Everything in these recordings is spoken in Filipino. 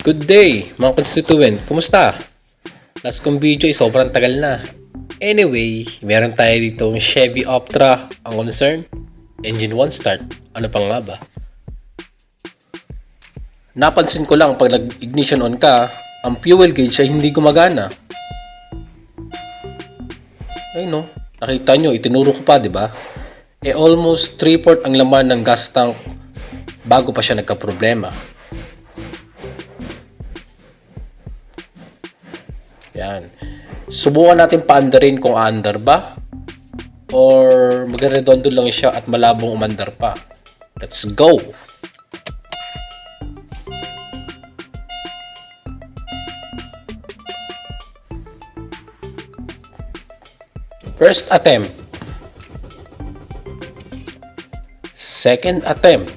Good day, mga constituent. Kumusta? Last kong video ay sobrang tagal na. Anyway, meron tayo dito ng Chevy Optra. Ang concern, engine 1 start. Ano pa nga ba? Napansin ko lang pag nag-ignition on ka, ang fuel gauge ay hindi gumagana. Ay no, nakita nyo, itinuro ko pa, di ba? Almost 3/4 ang laman ng gas tank bago pa siya nagka-problema. Yan. Subukan natin paandarin kung aandar ba or magredondo lang siya at malabong umandar pa. Let's go! First attempt. Second attempt.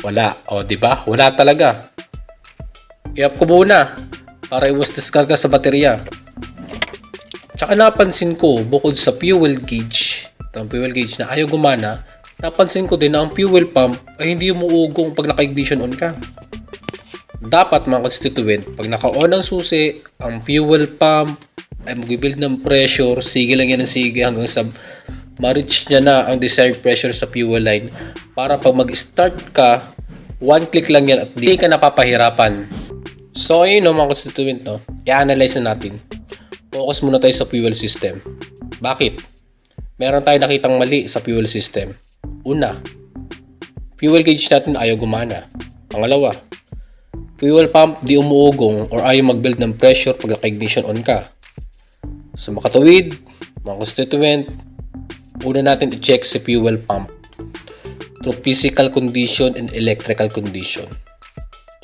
Wala. O, di ba? Wala talaga. I-up ko muna para iwas diskarga sa baterya. Tsaka napansin ko, bukod sa fuel gauge, ang fuel gauge na ayaw gumana, napansin ko din na ang fuel pump ay hindi umuugong pag naka-ignition on ka. Dapat mga constituent, pag naka-on ang susi, ang fuel pump ay mag-build ng pressure, sige lang yan ng sige hanggang sa ma-reach niya na ang desired pressure sa fuel line para pag mag-start ka, one click lang yan at di ka napapahirapan. So ayun no, mga constituent, no? I-analyze na natin. Focus muna tayo sa fuel system. Bakit? Meron tayong nakitang mali sa fuel system. Una, fuel gauge natin ayaw gumana. Pangalawa, fuel pump di umuugong or ayaw mag-build ng pressure pag naka-ignition on ka. So makatuwid, mga constituent, una natin i-check si fuel pump through physical condition and electrical condition.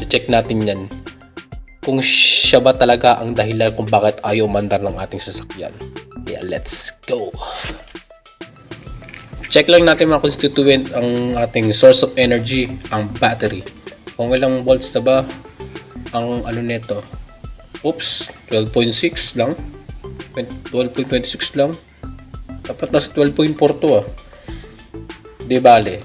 I-check natin yan kung siya ba talaga ang dahilan kung bakit ayaw umandar ng ating sasakyan. Yeah, let's go! Check lang natin mga constituent ang ating source of energy, ang battery. Kung ilang volts na ba ang ano nito. Oops, 12.6 lang. 12.26 lang. Dapat nasa 12.4 to ah. Di bale,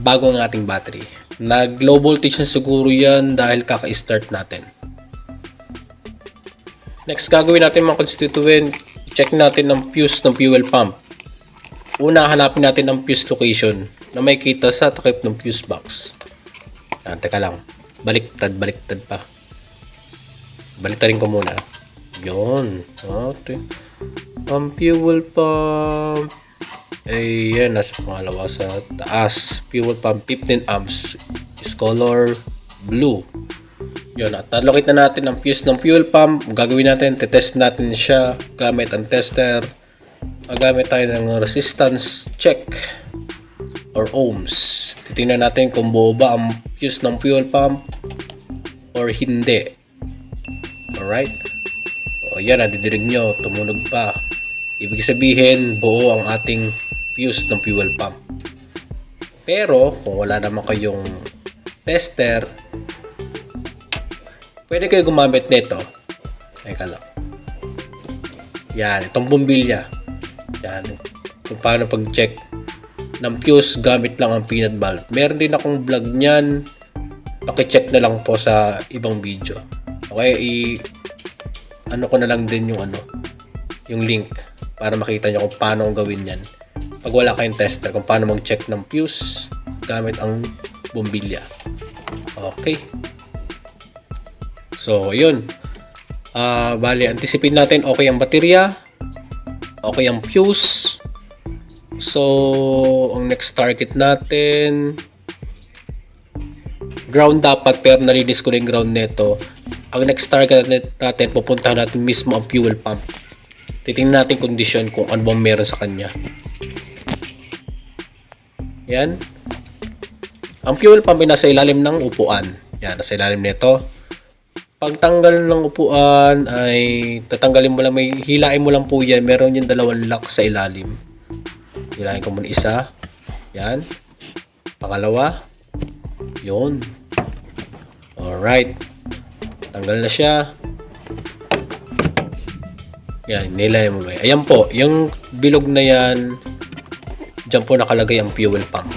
bago ang ating battery. Nag-low voltage na siguro yan dahil kaka-start natin. Next, gagawin natin mga constituent, check natin ang fuse ng fuel pump. Una, hanapin natin ang fuse location na may kita sa takip ng fuse box. Teka lang. Baliktad pa. Baliktarin ko muna. Yun. Okay. Ang fuel pump yan, nasa pangalawa sa taas. Fuel pump 15 amps is color blue. Yun, at nalocate na natin ang fuse ng fuel pump. Gagawin natin, test natin siya gamit ang tester. Magamit tayo ng resistance check or ohms. Titingnan natin kung buo ba ang fuse ng fuel pump or hindi. Alright? O yan, nadidirig nyo, tumunog pa. Ibig sabihin, buo ang ating fuse ng fuel pump. Pero, kung wala naman kayong tester, pwede kayo gumamit nito. Teka lang. Yan, itong bumbilya. Yan, kung paano pag-check ng fuse gamit lang ang peanut bulb. Meron din akong vlog niyan. Paki-check na lang po sa ibang video. Okay, ano ko na lang din yung link para makita nyo kung paano gawin yan. Pag wala kayong tester, kung paano mag-check ng fuse gamit ang bumbilya. Okay. So, yun. Bali, anticipate natin okay ang baterya, okay ang fuse. So, ang next target natin, ground dapat, pero nalinis ko na yung ground neto. Ang next target natin, pupuntahan natin mismo ang fuel pump. Titingnan natin kondisyon kung ano bang meron sa kanya. Yan. Ang fuel pump ay nasa ilalim ng upuan. Yan, nasa ilalim nito. Pagtanggal ng upuan ay tatanggalin mo lang, hilain mo lang po yan. Meron yung dalawang lock sa ilalim. Hilain ko muna isa. Yan. Pangalawa. Yun. Alright. Tanggal na siya. Yan, nilay mo ba? Ayan po, yung bilog na yan, dyan po nakalagay ang fuel pump.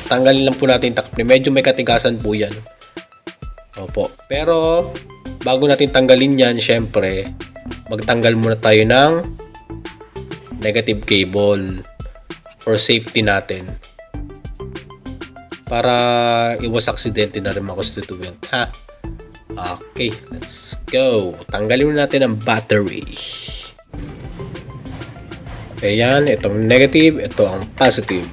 Tanggalin lang po natin yung takip. Medyo may katigasan po yan. Opo. Pero, bago natin tanggalin yan, syempre, magtanggal muna tayo ng negative cable for safety natin. Para iwas aksidente na rin mga constituent. Ha? Okay, let's go. Tanggalin muna natin ang battery. Ayan, itong negative, ito ang positive.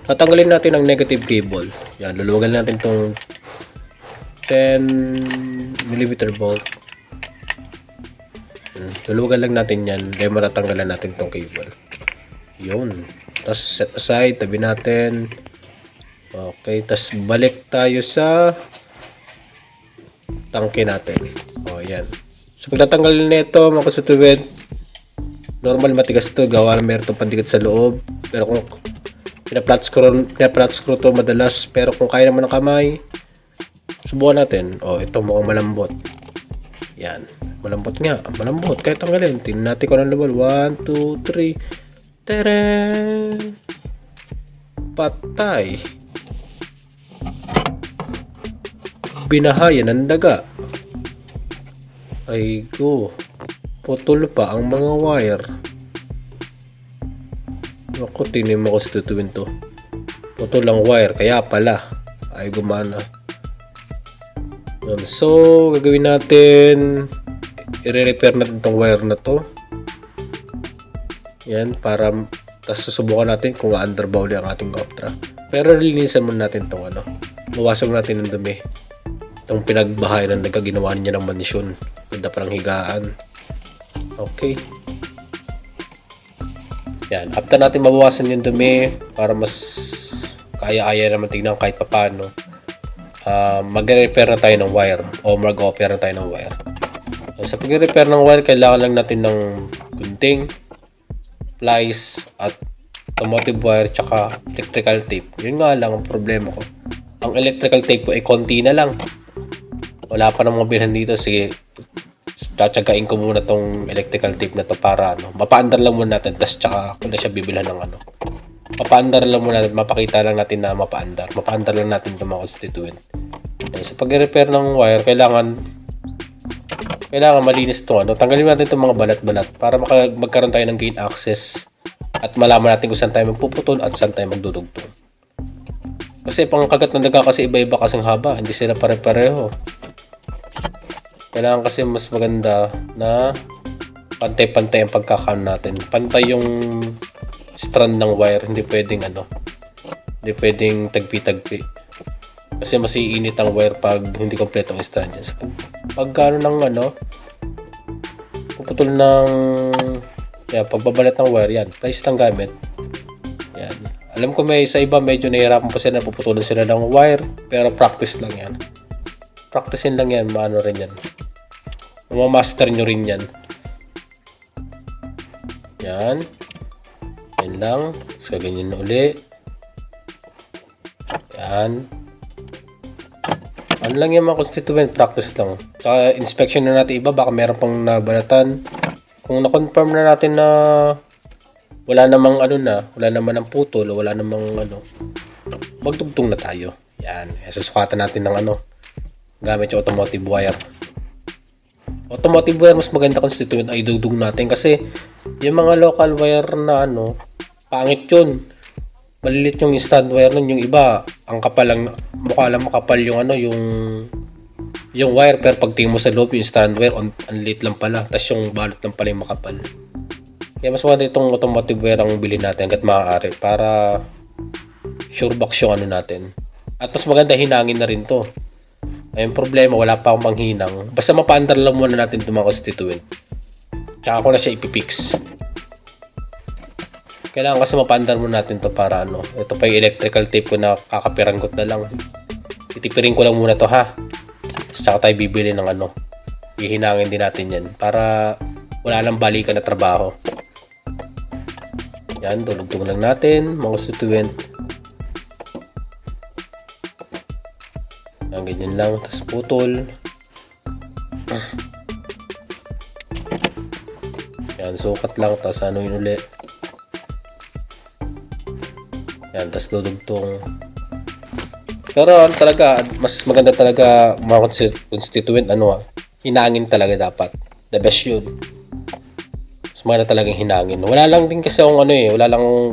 Tatanggalin natin ang negative cable. Yan, luluwagan natin itong 10mm bolt. Luluwagan lang natin yan. Kaya matatanggalan natin itong cable. Yun. Tapos set aside, tabi natin. Okay, tapos balik tayo sa tangke natin. O, yan. So, pag natanggalin na ito, mga constituent, normal matigas ito. Gawa na meron itong pandikit sa loob. Pero kung pina-flat screw to madalas. Pero kung kaya naman ng kamay, subukan natin. O, ito mukhang malambot. Yan. Malambot nga. Malambot. Kaya tanggalin. Tingnan natin kung anong level. 1, 2, 3. Teren! Patay. Binahayan ng daga. Ay go. Putol pa ang mga wire. Ako, tinim mo ko sa tutuwin to. Putol ang wire. Kaya pala. Ay gumana. Yun. So, gagawin natin. I-repair natin tong wire na to. Yan. Para tas susubukan natin kung underbowl ang ating Optra. Pero linisan muna natin tong ano. Mawasag natin ng dumi. Itong pinagbahay na nagkaginawa niya ng mansyon. Ganda parang higaan. Okay. Yan. After natin mabawasan yung dumi para mas kaya-kaya naman tignan kahit papano. Mag-repair na tayo ng wire o mag-repair na tayo ng wire. Sa pag-repair ng wire, kailangan lang natin ng gunting, plies, at automotive wire, tsaka electrical tape. Yun nga lang ang problema ko. Ang electrical tape po ay konti na lang. Wala pa namang bilhan dito. Sige, tsatsagain ko muna tong electrical tape na to para mapaandar lang muna natin. Tapos tsaka kung na siya bibilhan ng mapaandar lang muna natin. Mapakita lang natin na mapaandar. Mapaandar lang natin itong mga constituent. Sa pag-repair ng wire, kailangan malinis ito. Tanggalin natin itong mga balat-balat para magkaroon tayo ng gain access at malaman natin kung saan tayo magpuputol at saan tayo magdudugtong. Kasi pang kagat ng daga kasi iba-iba kasing haba. Hindi sila pare-pareho. Kailangan kasi mas maganda na pantay-pantay ang pagkakaano natin. Pantay yung strand ng wire. Hindi pwedeng tagpi-tagpi. Kasi mas iinit ang wire pag hindi kompleto ang strand yan. So, pagkano ng puputol ng pagbabalat ng wire, yan. Plies lang gamit. Yan. Alam ko sa iba medyo nahihirapan pa sila, puputulan sila ng wire. Pero practice lang yan. Practicein lang yan, maano rin yan. Mamaster nyo rin yan. Yan. Yan lang. So, ganyan na uli. Yan. Ano lang yung mga constituent, practice lang. Tsaka inspection na natin iba, baka meron pang nabalatan. Kung na-confirm na natin na wala namang wala naman ng putol, wala namang magdugtong na tayo. Yan. Susukatan natin ng gamit yung automotive wire. Automotive wire mas maganda constituent ay dugtong natin kasi yung mga local wire na pangit yun. Malilit yung stand wire nun, yung iba ang kapal lang, mukha lang makapal yung yung wire, pero pag tingin mo sa loob yung stand wire ang liit lang pala, tas yung balot lang pala yung makapal. Kaya mas maganda itong automotive wire ang bilhin natin hanggat maaari para sure box yung natin. At mas maganda hinangin na rin to. Ayun problema, wala pa akong panghinang. Basta mapaandar lang muna natin itong mga constituent. Tsaka ko na siya ipipix. Kailangan kasi mapaandar muna natin to para ito pa yung electrical tape ko na kakapiranggot na lang. Titipirin ko lang muna to ha. Tsaka tayo bibili ng ihinangin din natin yan para wala nang balikan na trabaho. Yan, dulugtong lang natin mga constituent. Yan, ganyan lang. Tapos putol. Yan, sukat lang. Tapos yun uli. Yan, tapos dudugtong. Pero ano talaga, mas maganda talaga mga constituent, hinangin talaga dapat. The best yun. Mas maganda talagang hinangin. Wala lang din kasi akong wala lang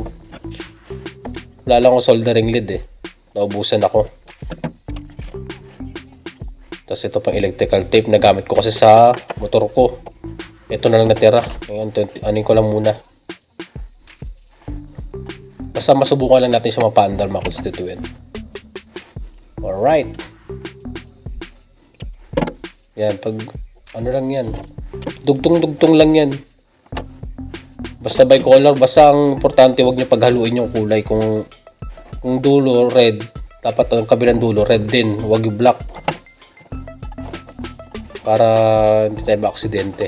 akong soldering lead eh. Naubusan ako. Tapos ito pang electrical tape na gamit ko kasi sa motor ko. Ito na lang natira. Ngayon, anin ko lang muna. Basta masubukan lang natin siya mapaandar mga constituent. Alright. Yan, pag ano lang yan. Dugtong-dugtong lang yan. Basta bicolor, basta ang importante wag niyo paghaluin yung kulay. Kung dulo red, dapat ang kabilang dulo red din, wag yung black. Para hindi tayo maaksidente.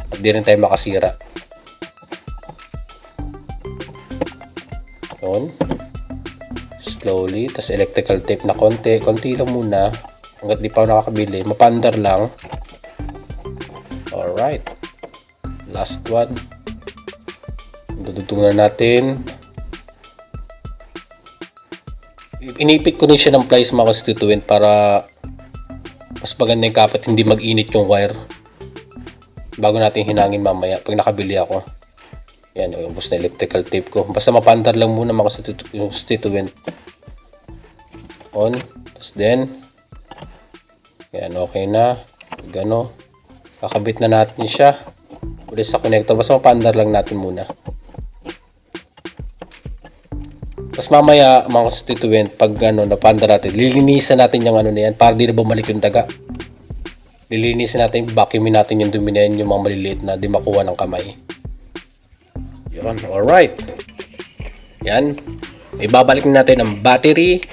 At di rin tayo makasira. Yun. Slowly, tas electrical tape na konti lang muna hanggat di pa ako nakakabili, mapandar lang. Alright, last one. Dudugtong na natin. Inipit ko rin siya ng plies mga constituent para mas maganda yung kapit, hindi mag-init yung wire bago natin hinangin mamaya pag nakabili ako. Yan, yung ubos na electrical tape ko. Basta mapandar lang muna mga constituent. On. Tapos then, yan, okay na. Gano. Kakabit na natin siya. Ulit sa connector. Basta mapandar lang natin muna. Tapos mamaya, mga constituent, pag napandar natin, lilinisan natin yung na yan para di na bumalik yung daga. Lilinisan natin, vacuumin natin yung dumi na yan, yung mga maliliit na di makuha ng kamay. Yun, alright. Yan. Ibabalik natin ang battery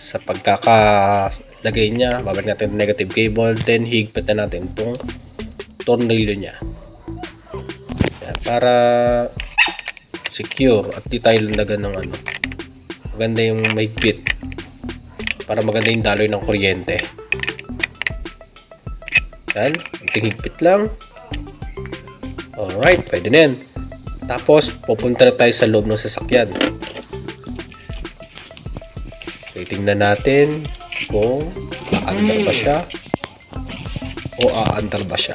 sa pagkakalagay niya. Babalik natin ang negative cable. Then, higpit na natin itong tornilyo niya. Yan, para secure at di tayo lundagan ng maganda yung mahigpit. Para maganda yung daloy ng kuryente. Yan. Higpit lang. Alright, pwede na yan. Tapos, pupunta na tayo sa loob ng sasakyan. Titingnan natin kung aandar ba siya o aandar ba siya.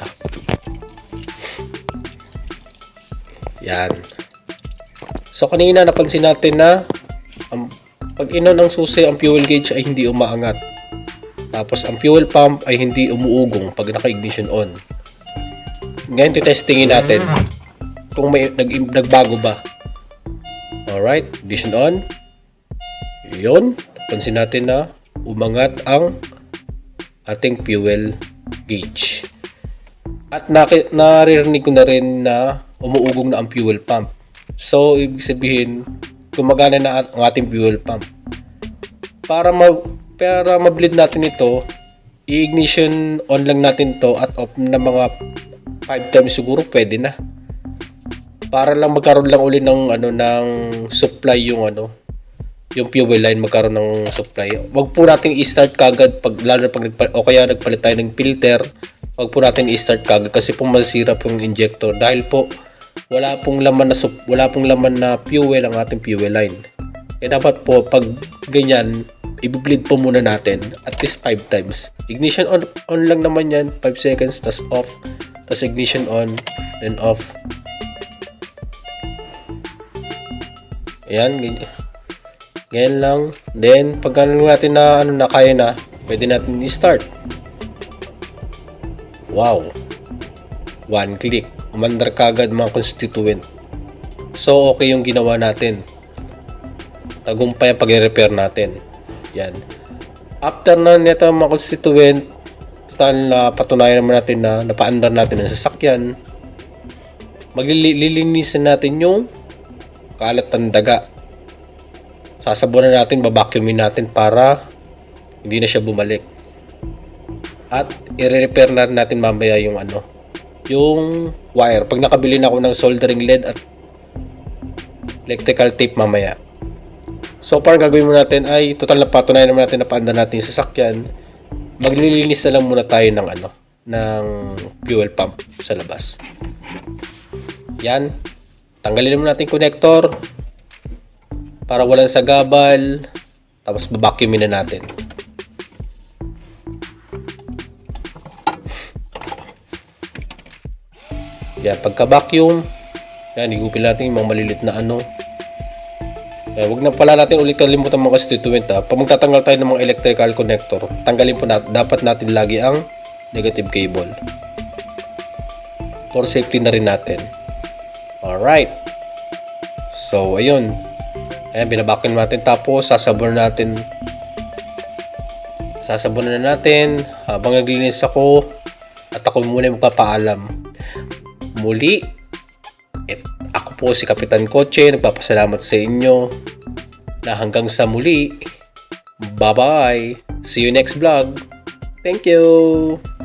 Yan. So, kanina napansin natin na pag inon ang susi, ang fuel gauge ay hindi umaangat. Tapos, ang fuel pump ay hindi umuugong pag naka-ignition on. Ngayon, titestingin natin kung may nagbago ba. Alright, ignition on. Yun, pansin natin na umangat ang ating fuel gauge. At naririnig ko na rin na umuugong na ang fuel pump. So, ibig sabihin, gumagana na ang ating fuel pump. Para ma-bleed natin ito, i-ignition on lang natin to at off na mga 5 times siguro pwede na. Para lang magkaroon lang uli ng ng supply yung fuel line, magkaroon ng supply. Wag po nating i-start kagad lalo pag o kaya nagpalit tayo ng filter. Wag po natin i-start kagad kasi po masira po yung injector dahil po wala pong laman na fuel ang ating fuel line. Dapat po pag ganyan i-bleed po muna natin at least 5 times. Ignition on lang naman yan, 5 seconds, tas off, tas ignition on, then off. Ayan, ganyan lang. Then, pag natin na kaya na, pwede natin i-start. Wow. One click. Umandar kagad mga constituent. So, okay yung ginawa natin. Tagumpay ang pag-repair natin. Yan. After na nito mga constituent, total na patunayan naman natin na napaandar natin ang sasakyan. Maglilinisan natin yung kalat ng daga. Sasabunan natin, babacuumin natin para hindi na siya bumalik. At i-repair na natin mamaya yung yung wire. Pag nakabili na ako ng soldering lead at electrical tape mamaya. So, parang gagawin mo natin ay total na patunayan naman natin na paandar natin yung sasakyan. Maglilinis na lang muna tayo ng ng fuel pump sa labas. Yan. Tanggalin naman natin connector para walang sagabal. Tapos babacuumin na natin. Yan, pagka-vacuum, yan, higupin natin yung mga malilit na ano. Yan, huwag na pala natin ulit kalimutan mga constituent ha. Pag magtatanggal tayo ng mga electrical connector, tanggalin po dapat natin lagi ang negative cable. For safety na rin natin. Alright. So, ayun. Ayan, binabacuum natin. Tapos, sasabunan na natin habang naglilinis ako at ako muna yung magpapaalam. Muli, ako po si Kapitan Kotse. Nagpapasalamat sa inyo na hanggang sa muli. Bye-bye. See you next vlog. Thank you.